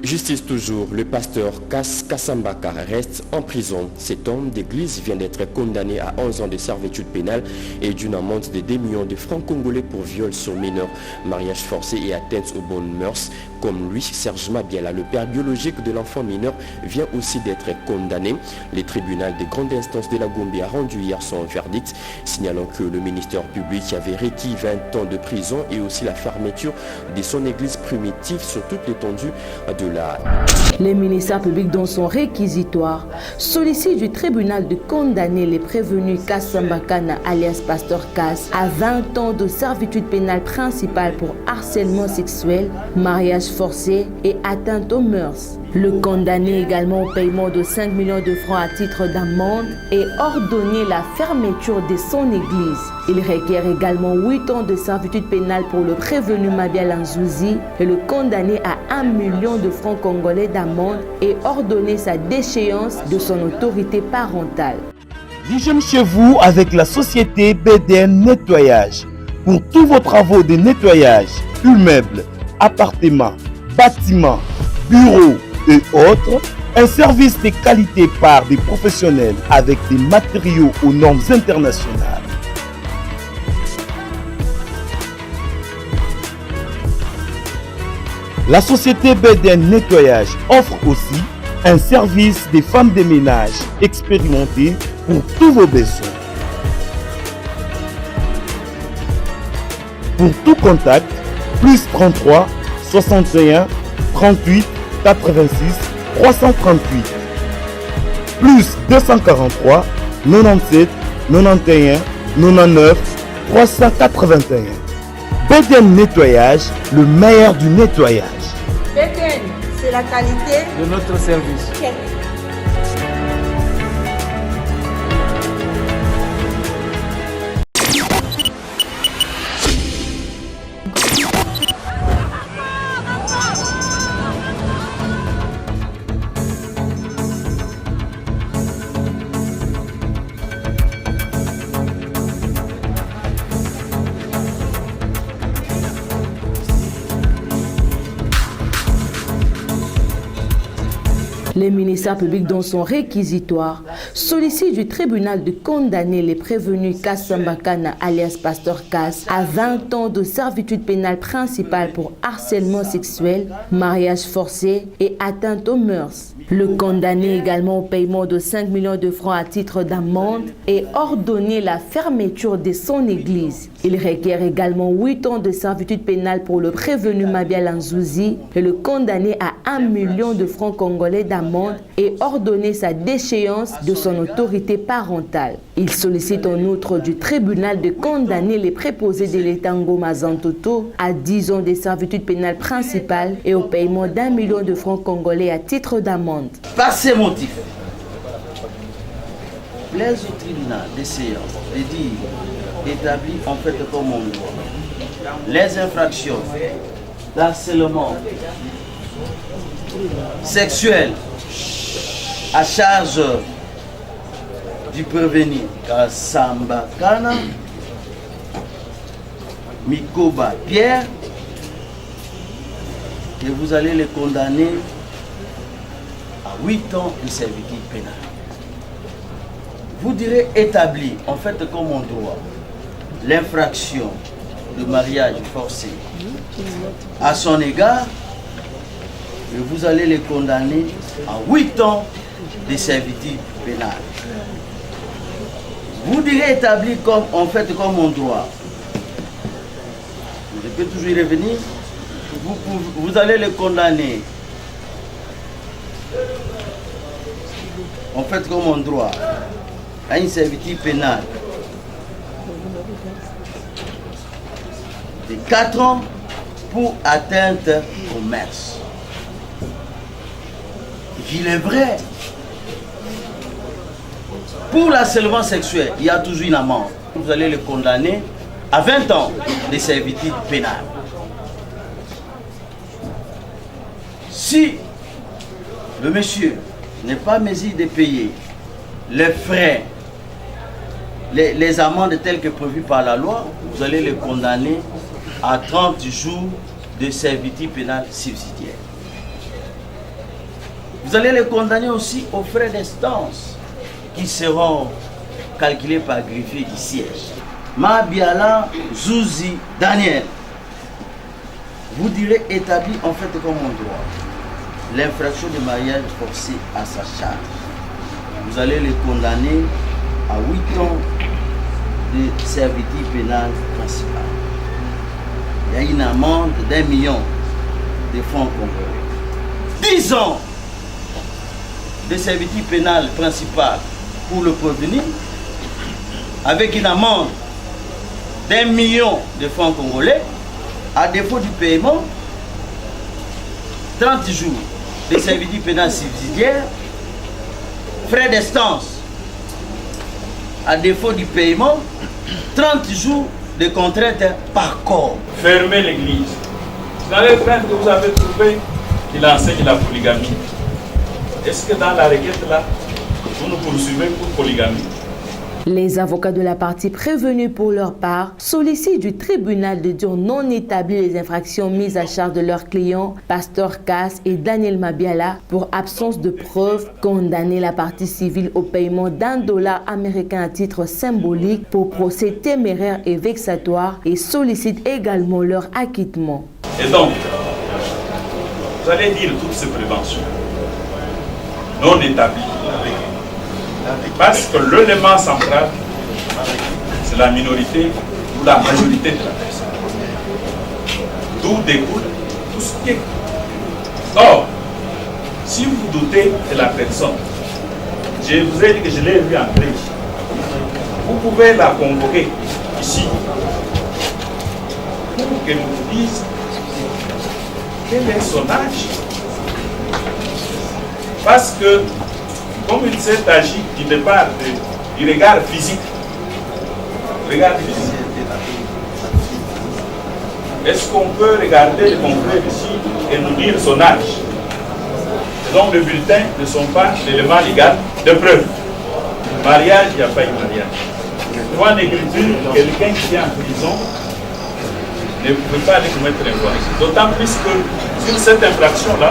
Justice toujours, le pasteur Kassambaka reste en prison. Cet homme d'église vient d'être condamné à 11 ans de servitude pénale et d'une amende de 2 millions de francs congolais pour viol sur mineur, mariage forcé et atteinte aux bonnes mœurs. Comme lui, Serge Mabiala, le père biologique de l'enfant mineur, vient aussi d'être condamné. Le tribunal de grande instance de la Gambie a rendu hier son verdict, signalant que le ministère public avait requis 20 ans de prison et aussi la fermeture de son église primitive sur toute l'étendue de la... Le ministère public, dans son réquisitoire, sollicite du tribunal de condamner les prévenus Kassambakana alias Pasteur Kass à 20 ans de servitude pénale principale pour harcèlement sexuel, mariage forcé et atteinte aux mœurs. Le condamner également au paiement de 5 millions de francs à titre d'amende et ordonner la fermeture de son église. Il requiert également 8 ans de servitude pénale pour le prévenu Mabiala Nzouzi et le condamner à 1 million de francs congolais d'amende et ordonner sa déchéance de son autorité parentale. J'aime chez vous avec la société BDN Nettoyage. Pour tous vos travaux de nettoyage, immeubles, appartements, bâtiments, bureaux et autres, un service de qualité par des professionnels avec des matériaux aux normes internationales. La société BDN Nettoyage offre aussi un service des femmes de ménage expérimentées pour tous vos besoins. Pour tout contact, plus 33 61 38 86 338, plus 243 97 91 99 381. BDN Nettoyage, le meilleur du nettoyage. BDN, c'est la qualité de notre service. Le ministère public, dans son réquisitoire, sollicite du tribunal de condamner les prévenus Kassambakana alias Pasteur Kass à 20 ans de servitude pénale principale pour harcèlement sexuel, mariage forcé et atteinte aux mœurs. Le condamner également au paiement de 5 millions de francs à titre d'amende et ordonner la fermeture de son église. Il requiert également 8 ans de servitude pénale pour le prévenu Mabiala Nzouzi et le condamner à 1 million de francs congolais d'amende et ordonner sa déchéance de son autorité parentale. Il sollicite en outre du tribunal de condamner les préposés de l'État Ngoma Zantoto à 10 ans de servitude pénale principale et au paiement d'1 million de francs congolais à titre d'amende. Par ces motifs, plaise au tribunal des séances de dire établi en fait comme on doit les infractions d'harcèlement sexuel à charge du prévenu Kassambakana Mikoba Pierre, et vous allez les condamner à 8 ans de servitude pénale. Vous direz établi, en fait, comme on doit, l'infraction de mariage forcé à son égard, et vous allez les condamner à 8 ans de servitude pénale. Vous direz établi comme, en fait, comme on doit. Je peux toujours y revenir. Vous allez les condamner en fait comme on doit à une servitude pénale de 4 ans pour atteinte aux mœurs. Il est vrai, pour l'harcèlement sexuel, il y a toujours une amende. Vous allez le condamner à 20 ans de servitude pénale. Si le monsieur n'est pas mesure de payer les frais, les amendes telles que prévues par la loi, vous allez le condamner à 30 jours de servitude pénale subsidiaire. Vous allez les condamner aussi aux frais d'instance qui seront calculés par greffier du siège. Mabiala Zouzi Daniel, vous direz établi en fait comme on doit l'infraction de mariage forcé à sa charge. Vous allez les condamner à 8 ans de servitude pénale principale. Il y a une amende d'1 million de francs congolais. 10 ans de servitude pénale principale pour le prévenu, avec une amende d'1 million de francs congolais. À défaut du paiement, 30 jours de servitude pénale subsidiaire, frais d'instance. À défaut du paiement, 30 jours de contrainte par corps. Fermez l'église. Dans les plaintes que vous avez trouvées, il enseigne la polygamie. Est-ce que dans la requête là, vous nous poursuivez pour polygamie? Les avocats de la partie prévenue pour leur part sollicitent du tribunal de dire non établir les infractions mises à charge de leurs clients, Pasteur Cass et Daniel Mabiala, pour absence de preuves, condamner la partie civile au paiement d'$1 américain à titre symbolique pour procès téméraire et vexatoire et sollicitent également leur acquittement. Et donc, vous allez dire toutes ces préventions non établies. Parce que l'élément central, c'est la minorité ou la majorité de la personne. D'où découle tout ce qui est. Or, si vous doutez de la personne, je vous ai dit que je l'ai vu en prêche, vous pouvez la convoquer ici pour qu'elle nous dise quel est son âge. Parce que comme il s'est agi du départ du regard physique, est-ce qu'on peut regarder le concret ici et nous dire son âge? Et donc, les bulletins ne sont pas l'élément légal de preuve. Mariage, il n'y a pas eu mariage. Devant une écriture, quelqu'un qui est en prison ne peut pas aller commettre un voyage. D'autant plus que sur cette infraction-là,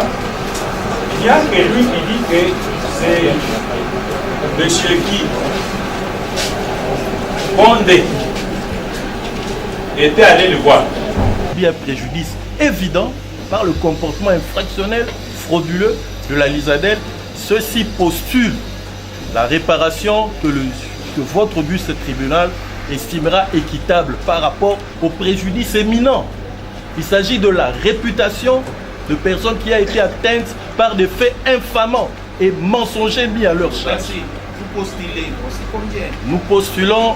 il n'y a que lui qui dit que c'est monsieur qui Bondé était allé le voir. Il y a un préjudice évident par le comportement infractionnel frauduleux de la Lisadel. Ceux-ci postulent la réparation que votre auguste tribunal estimera équitable par rapport au préjudice éminent. Il s'agit de la réputation de personnes qui a été atteinte par des faits infamants et mensongers mis à leur charge. Merci. Vous postulez, c'est combien? Nous postulons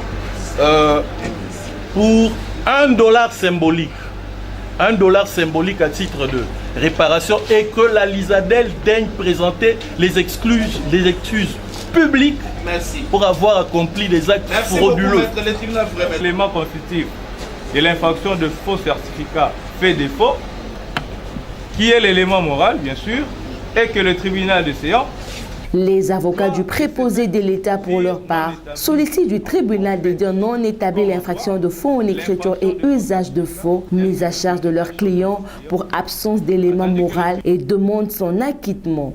pour $1 symbolique. $1 symbolique à titre de réparation et que la Lisadel daigne présenter les excuses publiques. Merci. Pour avoir accompli des actes frauduleux. L'élément constitutif de l'infraction de faux certificat fait défaut, qui est l'élément moral, bien sûr, et que le tribunal de séance. Les avocats du préposé de l'État, pour leur part, sollicitent du tribunal de dire non établir l'infraction de faux en écriture et usage de faux mis à charge de leurs clients pour absence d'éléments moraux et demandent son acquittement.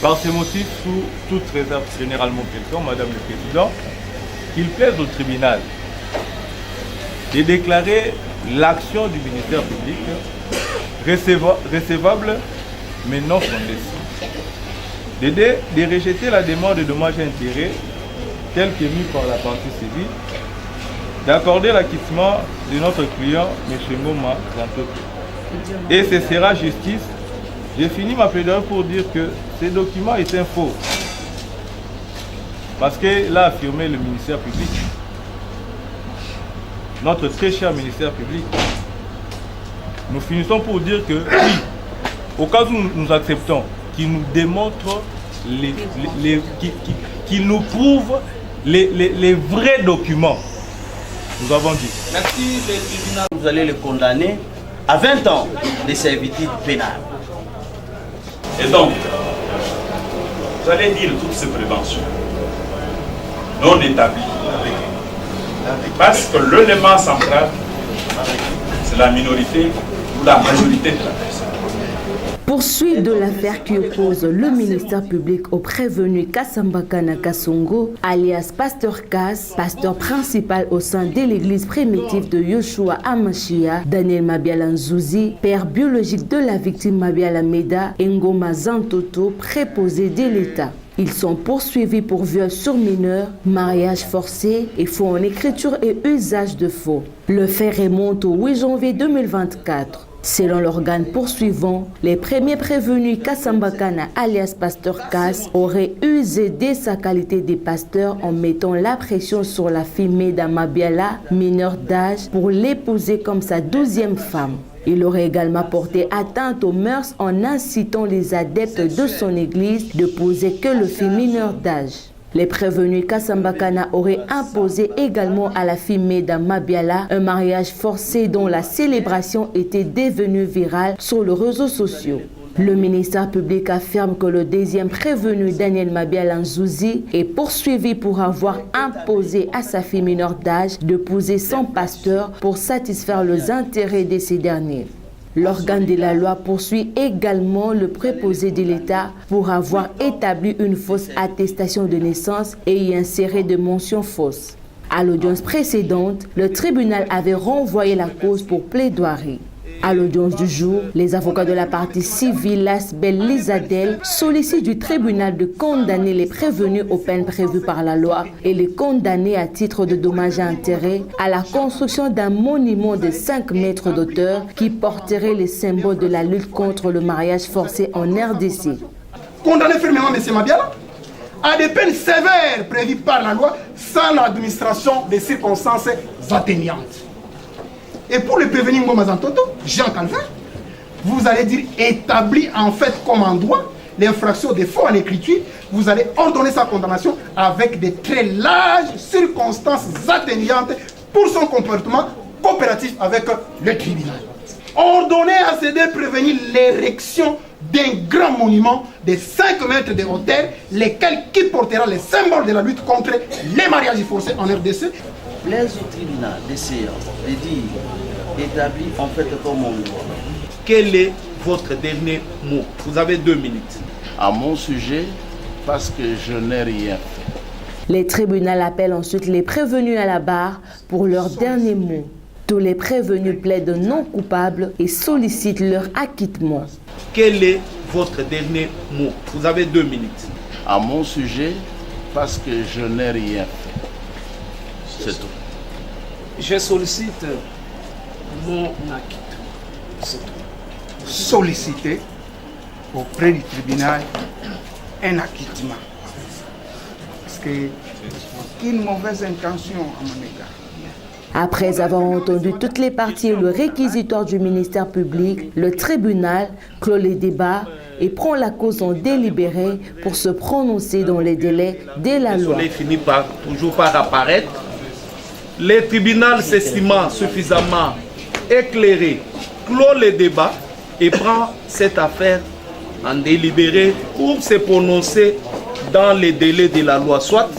Par ces motifs, sous toute réserve généralement quelconque, Madame le Président, qu'il plaise au tribunal de déclarer l'action du ministère public recevable mais non fondée. De rejeter la demande de dommages et intérêts telle qu'émise par la partie civile, d'accorder l'acquittement de notre client, M. Ngoma Zantoto. Et ce sera justice. J'ai fini ma plaidoirie pour dire que ces documents étaient faux. Parce que l'a affirmé le ministère public, notre très cher ministère public. Nous finissons pour dire que oui, au cas où nous acceptons, qui nous démontre, qui nous prouve les vrais documents. Nous avons dit. Merci, le tribunal. Vous allez le condamner à 20 ans de servitude pénale. Et donc, vous allez dire toutes ces préventions non établies. Parce que l'élément central, c'est la minorité ou la majorité de la personne. Poursuite de l'affaire qui oppose le ministère public au prévenu Kasambakana Kasongo, alias Pasteur Kass, pasteur principal au sein de l'église primitive de Yoshua Amashia, Daniel Mabiala Nzouzi, père biologique de la victime Mabiala Meda, Ngoma Zantoto, préposé de l'État. Ils sont poursuivis pour viol sur mineur, mariage forcé et faux en écriture et usage de faux. Le fait remonte au 8 janvier 2024. Selon l'organe poursuivant, les premiers prévenus Kasambakana alias Pasteur Kass auraient usé de sa qualité de pasteur en mettant la pression sur la fille Meda Mabiala, mineure d'âge, pour l'épouser comme sa 12e femme. Il aurait également porté atteinte aux mœurs en incitant les adeptes de son église de poser que le fille mineur d'âge. Les prévenus Kasambakana auraient imposé également à la fille Meda Mabiala un mariage forcé dont la célébration était devenue virale sur les réseaux sociaux. Le ministère public affirme que le deuxième prévenu Daniel Mabiala Nzouzi est poursuivi pour avoir imposé à sa fille mineure d'âge d'épouser son pasteur pour satisfaire les intérêts de ces derniers. L'organe de la loi poursuit également le préposé de l'État pour avoir établi une fausse attestation de naissance et y inséré des mentions fausses. À l'audience précédente, le tribunal avait renvoyé la cause pour plaidoirie. À l'audience du jour, les avocats de la partie civile, Lasbel Lizadel, sollicitent du tribunal de condamner les prévenus aux peines prévues par la loi et les condamner à titre de dommages et intérêts à la construction d'un monument de 5 mètres d'auteur qui porterait les symboles de la lutte contre le mariage forcé en RDC. Condamner fermement M. Mabiala à des peines sévères prévues par la loi sans l'administration des circonstances atténuantes. Et pour le prévenir Ngoma Zantoto, Jean Calvin, vous allez dire établi en fait comme en droit l'infraction de faux en écriture, vous allez ordonner sa condamnation avec de très larges circonstances atténuantes pour son comportement coopératif avec le tribunal. Ordonner à ces deux prévenir l'érection d'un grand monument de 5 mètres de hauteur, lequel qui portera les symboles de la lutte contre les mariages forcés en RDC. Plaise au tribunal des séances de dire établi en fait comme on doit. Quel est votre dernier mot? Vous avez 2 minutes. À mon sujet, parce que je n'ai rien fait. Les tribunaux appellent ensuite les prévenus à la barre pour leur dernier mot. Tous les prévenus plaident non coupables et sollicitent leur acquittement. Quel est votre dernier mot? Vous avez 2 minutes. À mon sujet, parce que je n'ai rien fait. C'est tout. Je sollicite mon acquittement. C'est tout. Solliciter auprès du tribunal un acquittement. Parce qu'une mauvaise intention à mon égard. Après avoir entendu toutes les parties et le réquisitoire du ministère public, le tribunal clôt les débats et prend la cause en délibéré pour se prononcer dans les délais de la loi. Le soleil finit toujours par apparaître. Le tribunal s'estimant suffisamment éclairé clôt les débats et prend cette affaire en délibéré pour se prononcer dans les délais de la loi, soit